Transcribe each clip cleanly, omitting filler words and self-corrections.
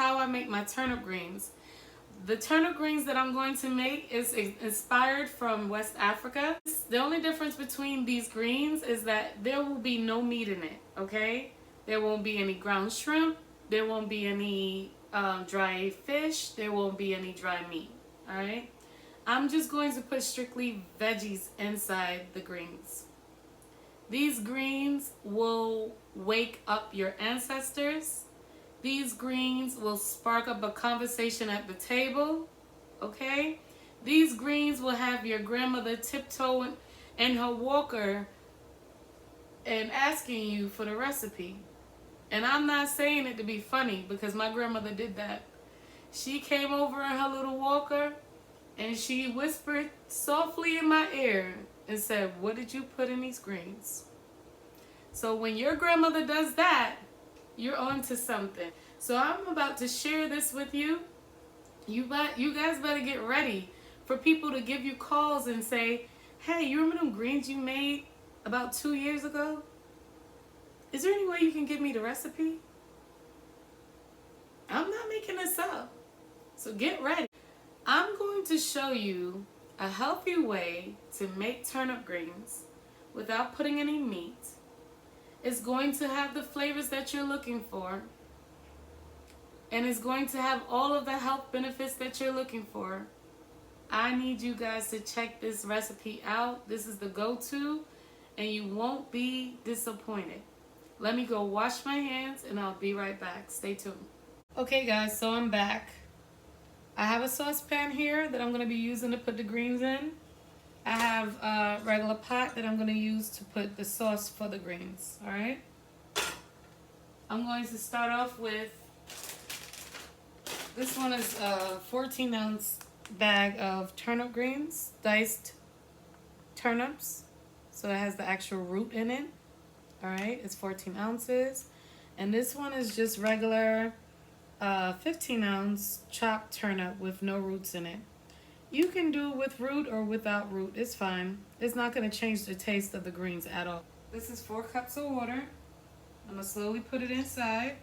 how I make my turnip greens. The turnip greens that I'm going to make is inspired from West Africa. The only difference between these greens is that there will be no meat in it, okay? There won't be any ground shrimp. There won't be any dry fish. There won't be any dry meat, all right? I'm just going to put strictly veggies inside the greens. These greens will wake up your ancestors. These greens will spark up a conversation at the table, okay? These greens will have your grandmother tiptoeing in her walker and asking you for the recipe. And I'm not saying it to be funny because my grandmother did that. She came over in her little walker and she whispered softly in my ear and said, "What did you put in these greens?" So when your grandmother does that, you're on to something. So I'm about to share this with you. You guys better get ready for people to give you calls and say, "Hey, you remember them greens you made about 2 years ago? Is there any way you can give me the recipe?" I'm not making this up. So get ready. I'm going to show you a healthy way to make turnip greens without putting any meat. It's going to have the flavors that you're looking for. And it's going to have all of the health benefits that you're looking for. I need you guys to check this recipe out. This is the go-to, and you won't be disappointed. Let me go wash my hands, and I'll be right back. Stay tuned. Okay, guys, so I'm back. I have a saucepan here that I'm going to be using to put the greens in. I have a regular pot that I'm going to use to put the sauce for the greens, all right? I'm going to start off with, this one is a 14-ounce bag of turnip greens, diced turnips. So it has the actual root in it, all right? It's 14 ounces. And this one is just regular 15-ounce chopped turnip with no roots in it. You can do with root or without root. It's fine. It's not going to change the taste of the greens at all. This is 4 cups of water. I'm going to slowly put it inside.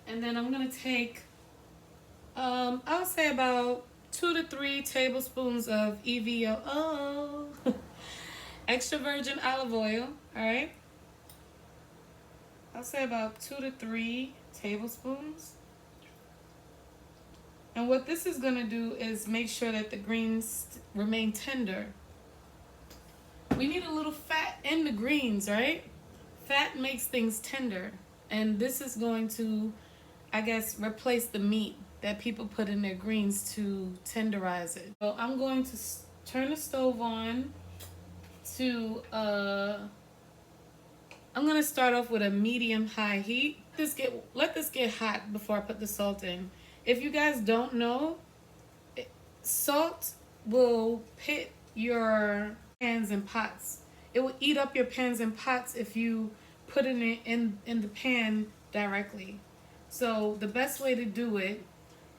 And then I'm going to take, I would say about 2 to 3 tablespoons of EVO, extra virgin olive oil, all right? I'll say about 2 to 3 tablespoons. And what this is going to do is make sure that the greens remain tender. We need a little fat in the greens, right? Fat makes things tender. And this is going to, I guess, replace the meat that people put in their greens to tenderize it. So I'm going to turn the stove on to, I'm going to start off with a medium-high heat. Let this get hot before I put the salt in. If you guys don't know, salt will pit your pans and pots. It will eat up your pans and pots if you put it in the pan directly. So the best way to do it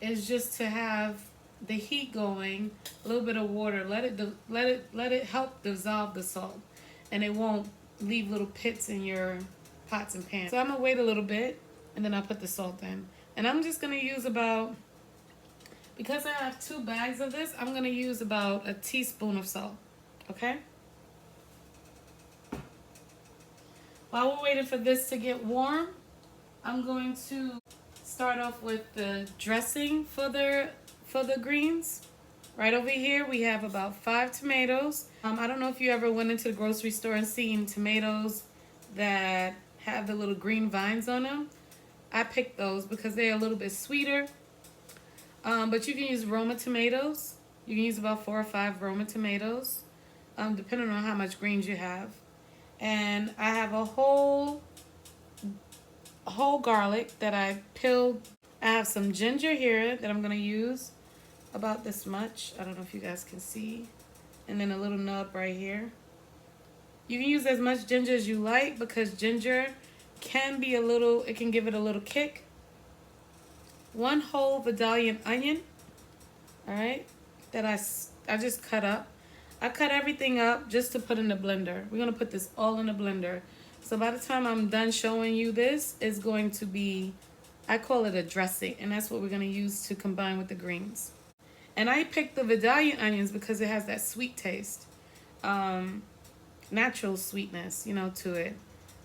is just to have the heat going, a little bit of water. Let it help dissolve the salt, and it won't leave little pits in your pots and pans. So I'm gonna wait a little bit, and then I'll put the salt in. And I'm just gonna use about, because I have 2 bags of this, I'm gonna use about a teaspoon of salt, okay? While we're waiting for this to get warm, I'm going to start off with the dressing for the greens. Right over here, we have about 5 tomatoes. I don't know if you ever went into the grocery store and seen tomatoes that have the little green vines on them. I picked those because they're a little bit sweeter. But you can use Roma tomatoes. You can use about 4 or 5 Roma tomatoes, depending on how much greens you have. And I have a whole garlic that I peeled. I have some ginger here that I'm going to use, about this much. I don't know if you guys can see. And then a little nub right here. You can use as much ginger as you like because ginger can be it can give it a little kick. 1 whole Vidalian onion, all right, that I just cut up. I cut everything up just to put in the blender. We're going to put this all in the blender So by the time I'm done showing you this, it's going to be, I call it a dressing, and that's what we're going to use to combine with the greens. And I picked the Vidalian onions because it has that sweet taste, natural sweetness, to it,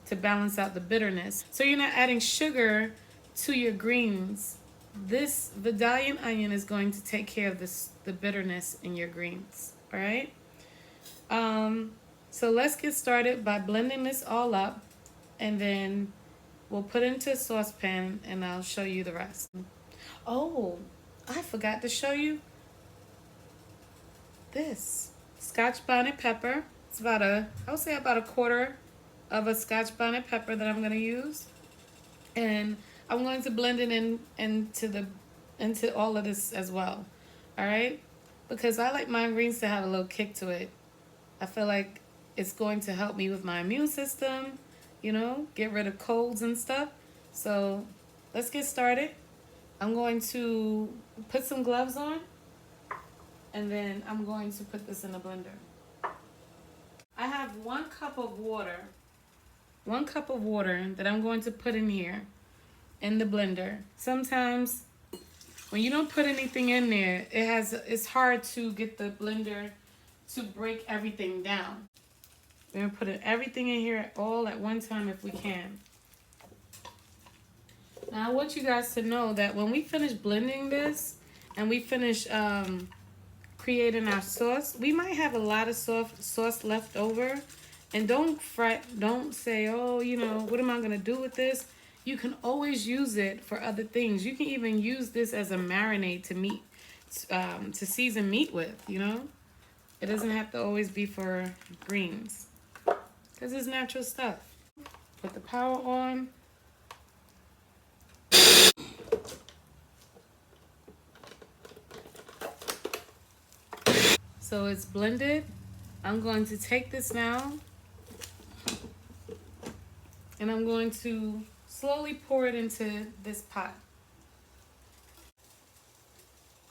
to balance out the bitterness. So you're not adding sugar to your greens. This Vidalian onion is going to take care of the bitterness in your greens. All right. So let's get started by blending this all up, and then we'll put it into a saucepan and I'll show you the rest. Oh, I forgot to show you this Scotch bonnet pepper. It's about I would say about a quarter of a Scotch bonnet pepper that I'm going to use. And I'm going to blend it into all of this as well. All right? Because I like my greens to have a little kick to it. I feel like it's going to help me with my immune system, get rid of colds and stuff. So let's get started. I'm going to put some gloves on, and then I'm going to put this in a blender. I have 1 cup of water. 1 cup of water that I'm going to put in here in the blender. Sometimes when you don't put anything in there, it's hard to get the blender to break everything down. We're going to put everything in here all at one time if we can. Now I want you guys to know that when we finish blending this and we finish creating our sauce, we might have a lot of sauce left over. And don't fret, don't say, oh, what am I going to do with this? You can always use it for other things. You can even use this as a marinade to season meat with, It doesn't have to always be for greens because it's natural stuff. Put the power on. So it's blended. I'm going to take this now and I'm going to slowly pour it into this pot.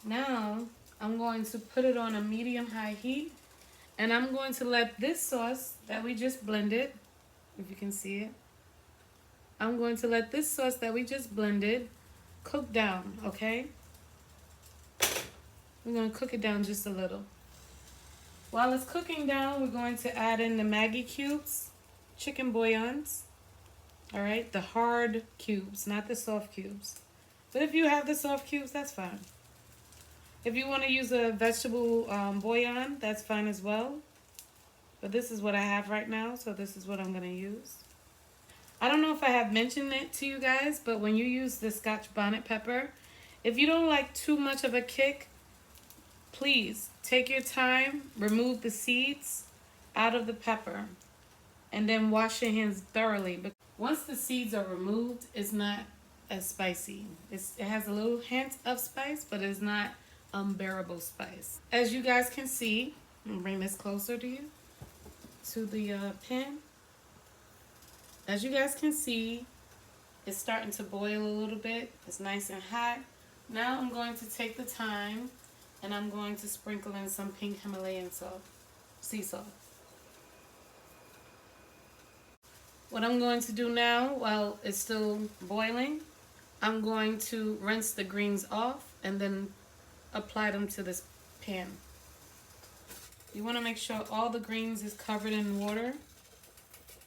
Now I'm going to put it on a medium-high heat, and I'm going to let this sauce that we just blended, if you can see it, I'm going to let this sauce that we just blended cook down, okay? We're going to cook it down just a little. While it's cooking down, we're going to add in the Maggi cubes, chicken bouillons, all right? The hard cubes, not the soft cubes. But if you have the soft cubes, that's fine. If you want to use a vegetable bouillon, that's fine as well. But this is what I have right now, so this is what I'm going to use. I don't know if I have mentioned it to you guys, but when you use the Scotch bonnet pepper, if you don't like too much of a kick, please take your time, remove the seeds out of the pepper, and then wash your hands thoroughly. But once the seeds are removed, it's not as spicy. It has a little hint of spice, but it's not unbearable spice. As you guys can see, I'm gonna bring this closer to you, to the pan. As you guys can see, it's starting to boil a little bit. It's nice and hot. Now I'm going to take the time and I'm going to sprinkle in some pink Himalayan salt, sea salt. What I'm going to do now, while it's still boiling, I'm going to rinse the greens off and then apply them to this pan. You want to make sure all the greens is covered in water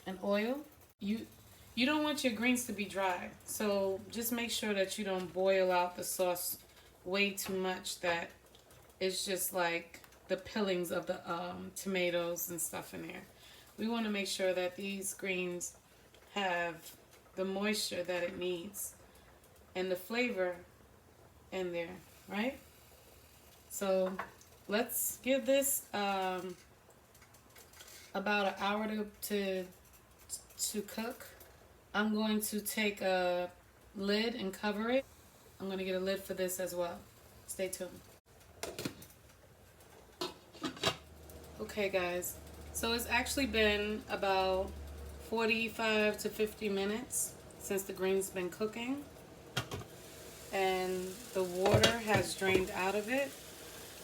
and oil. You don't want your greens to be dry, so just make sure that you don't boil out the sauce way too much that it's just like the peelings of the tomatoes and stuff in there. We want to make sure that these greens have the moisture that it needs and the flavor in there, right? So let's give this about an hour to cook. I'm going to take a lid and cover it. I'm going to get a lid for this as well. Stay tuned. Okay guys, so it's actually been about 45 to 50 minutes since the greens been cooking, and the water has drained out of it.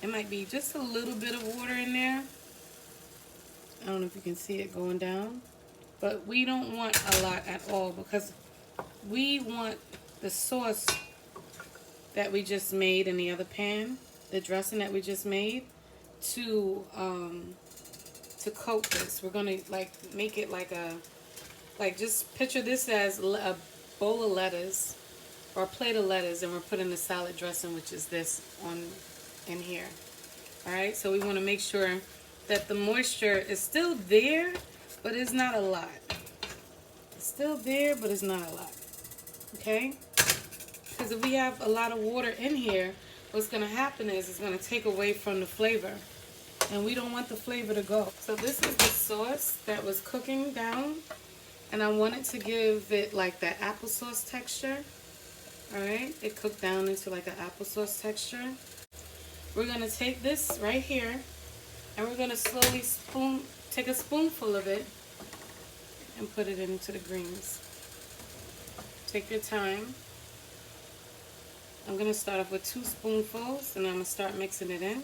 It might be just a little bit of water in there. I don't know if you can see it going down. But we don't want a lot at all because we want the sauce that we just made in the other pan, the dressing that we just made, to coat this. We're gonna like make it like a, like just picture this as a bowl of lettuce or a plate of lettuce, and we're putting the salad dressing, which is this on in here. All right, so we want to make sure that the moisture is still there, but it's not a lot. It's still there, but it's not a lot. Okay? Because if we have a lot of water in here, what's going to happen is it's going to take away from the flavor. And we don't want the flavor to go. So this is the sauce that was cooking down. And I wanted to give it like that applesauce texture. Alright? It cooked down into like an applesauce texture. We're going to take this right here. And we're going to slowly take a spoonful of it. And put it into the greens. Take your time. I'm going to start off with 2 spoonfuls, and I'm going to start mixing it in.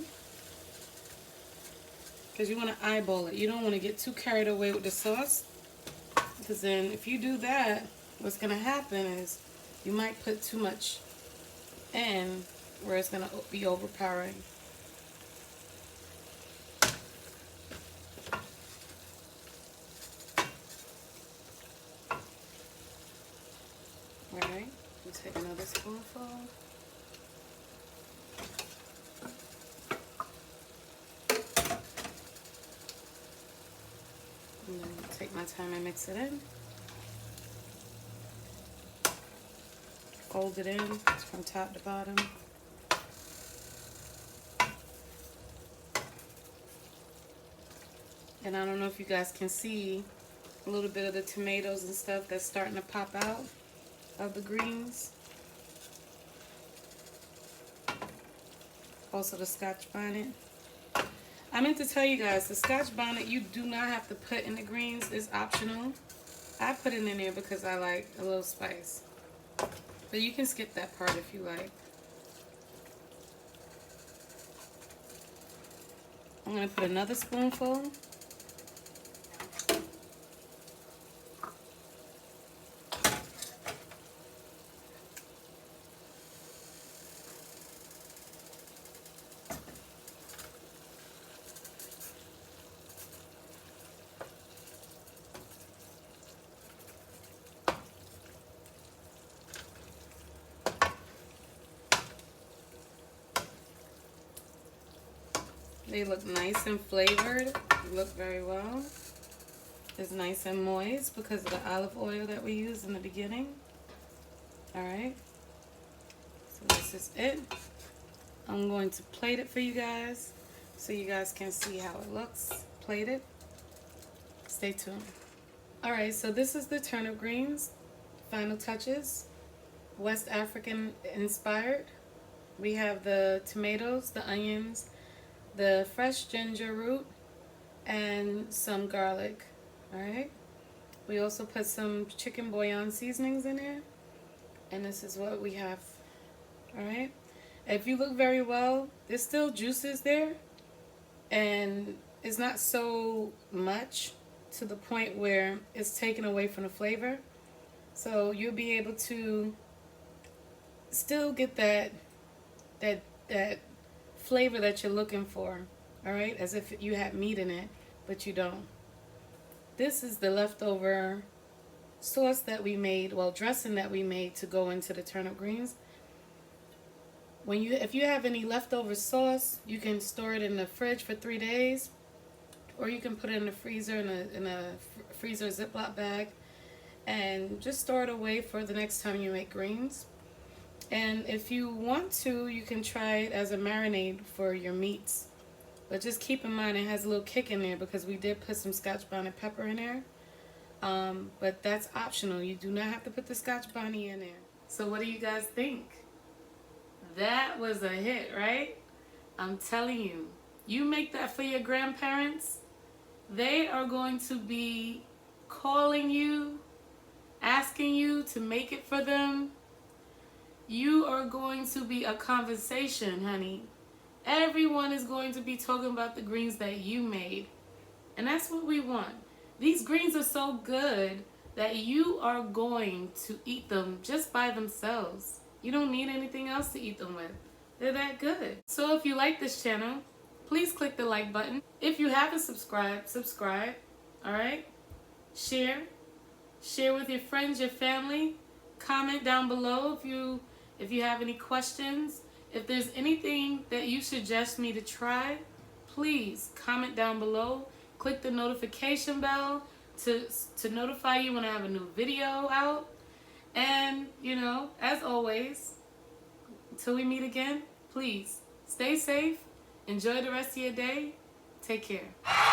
Because you want to eyeball it. You don't want to get too carried away with the sauce. Because then if you do that, what's going to happen is you might put too much in where it's going to be overpowering. Alright, we'll take another spoonful. And then take my time and mix it in. Fold it in from top to bottom. And I don't know if you guys can see a little bit of the tomatoes and stuff that's starting to pop out of the greens. Also the Scotch bonnet. I meant to tell you guys, the Scotch bonnet you do not have to put in the greens. It's optional. I put it in there because I like a little spice. But you can skip that part if you like. I'm going to put another spoonful. They look nice and flavored. They look very well. It's nice and moist because of the olive oil that we used in the beginning. Alright. So this is it. I'm going to plate it for you guys so you guys can see how it looks plated. Stay tuned. Alright, so this is the turnip greens. Final touches. West African inspired. We have the tomatoes, the onions, the fresh ginger root, and some garlic. Alright. We also put some chicken bouillon seasonings in there. And this is what we have. Alright. If you look very well, there's still juices there. And it's not so much to the point where it's taken away from the flavor. So you'll be able to still get that flavor that you're looking for, all right, as if you had meat in it, but you don't. This is the leftover sauce that we made, well, dressing that we made to go into the turnip greens. If you have any leftover sauce, you can store it in the fridge for 3 days, or you can put it in the freezer in a freezer Ziploc bag and just store it away for the next time you make greens. And if you want to, you can try it as a marinade for your meats. But just keep in mind it has a little kick in there because we did put some Scotch bonnet pepper in there. But that's optional. You do not have to put the Scotch bonnet in there. So what do you guys think? That was a hit, right? I'm telling you. You make that for your grandparents, they are going to be calling you, asking you to make it for them. You are going to be a conversation, honey. Everyone is going to be talking about the greens that you made. And that's what we want. These greens are so good that you are going to eat them just by themselves. You don't need anything else to eat them with. They're that good. So if you like this channel, please click the like button. If you haven't subscribed, subscribe. Alright? Share. Share with your friends, your family. Comment down below if you have any questions. If there's anything that you suggest me to try, please comment down below. Click the notification bell to notify you when I have a new video out. And, as always, until we meet again, please stay safe. Enjoy the rest of your day. Take care.